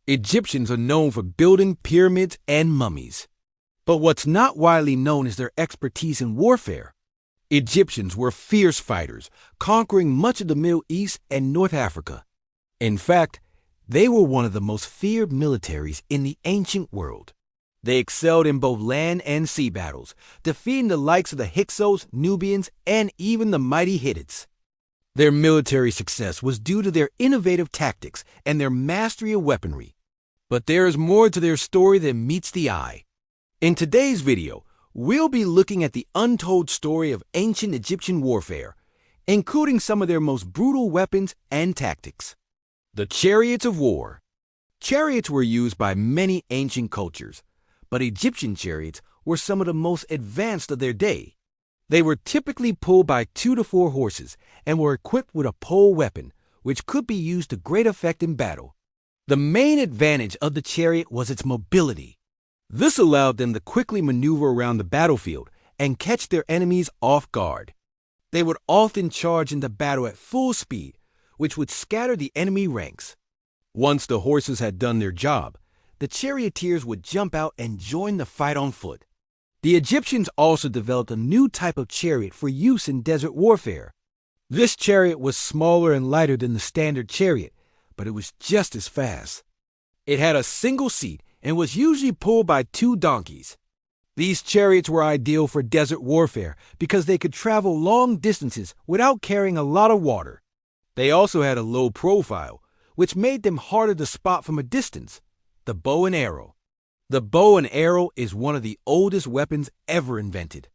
Egyptians are known for building pyramids and mummies. But what's not widely known is their expertise in warfare. Egyptians were fierce fighters, conquering much of the Middle East and North Africa. In fact, they were one of the most feared militaries in the ancient world. They excelled in both land and sea battles, defeating the likes of the Hyksos, Nubians, and even the mighty Hittites. Their military success was due to their innovative tactics and their mastery of weaponry. But there is more to their story than meets the eye. In today's video, we'll be looking at the untold story of ancient Egyptian warfare, including some of their most brutal weapons and tactics. The chariots of war. Chariots were used by many ancient cultures, but Egyptian chariots were some of the most advanced of their day. They were typically pulled by 2 to 4 horses and were equipped with a pole weapon, which could be used to great effect in battle. The main advantage of the chariot was its mobility. This allowed them to quickly maneuver around the battlefield and catch their enemies off guard. They would often charge into battle at full speed, which would scatter the enemy ranks. Once the horses had done their job, the charioteers would jump out and join the fight on foot. The Egyptians also developed a new type of chariot for use in desert warfare. This chariot was smaller and lighter than the standard chariot, but it was just as fast. It had a single seat and was usually pulled by 2 donkeys. These chariots were ideal for desert warfare because they could travel long distances without carrying a lot of water. They also had a low profile, which made them harder to spot from a distance. The bow and arrow. The bow and arrow is one of the oldest weapons ever invented.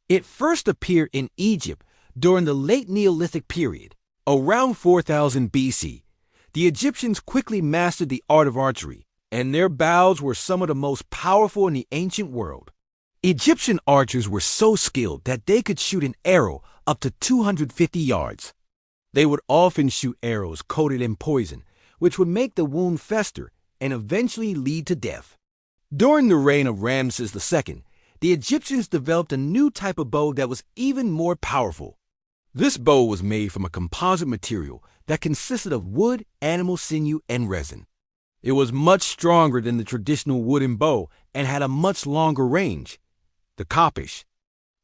It first appeared in Egypt during the late Neolithic period. Around 4000 BC, the Egyptians quickly mastered the art of archery, and their bows were some of the most powerful in the ancient world. Egyptian archers were so skilled that they could shoot an arrow up to 250 yards. They would often shoot arrows coated in poison, which would make the wound fester and eventually lead to death. During the reign of Ramses II, the Egyptians developed a new type of bow that was even more powerful. This bow was made from a composite material that consisted of wood, animal sinew, and resin. It was much stronger than the traditional wooden bow and had a much longer range. The koppish.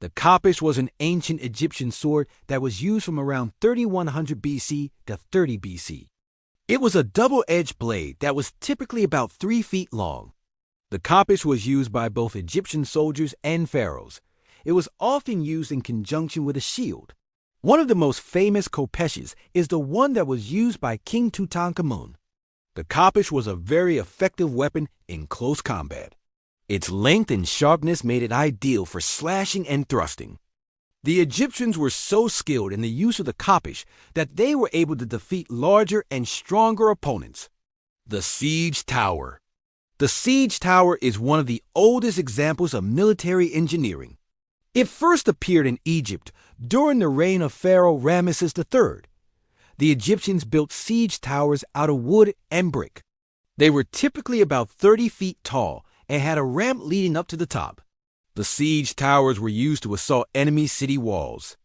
The koppish was an ancient Egyptian sword that was used from around 3100 BC to 30 BC. It was a double-edged blade that was typically about 3 feet long. The koppish was used by both Egyptian soldiers and pharaohs. It was often used in conjunction with a shield. One of the most famous kopeshes is the one that was used by King Tutankhamun. The koppish was a very effective weapon in close combat. Its length and sharpness made it ideal for slashing and thrusting. The Egyptians were so skilled in the use of the koppish that they were able to defeat larger and stronger opponents. The siege tower. The siege tower is one of the oldest examples of military engineering. It first appeared in Egypt during the reign of Pharaoh Ramses III. The Egyptians built siege towers out of wood and brick. They were typically about 30 feet tall and had a ramp leading up to the top. The siege towers were used to assault enemy city walls.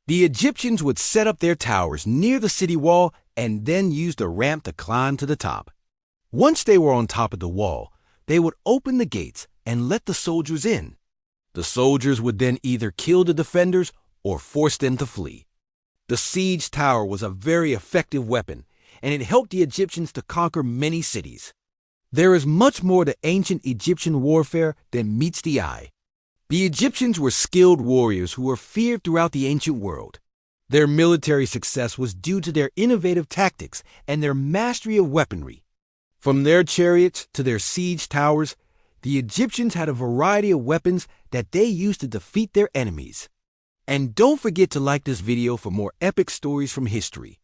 The Egyptians would set up their towers near the city wall and then use the ramp to climb to the top. Once they were on top of the wall, they would open the gates and let the soldiers in. The soldiers would then either kill the defenders or force them to flee. The siege tower was a very effective weapon, and it helped the Egyptians to conquer many cities. There is much more to ancient Egyptian warfare than meets the eye. The Egyptians were skilled warriors who were feared throughout the ancient world. Their military success was due to their innovative tactics and their mastery of weaponry. From their chariots to their siege towers, the Egyptians had a variety of weapons that they used to defeat their enemies. And don't forget to like this video for more epic stories from history.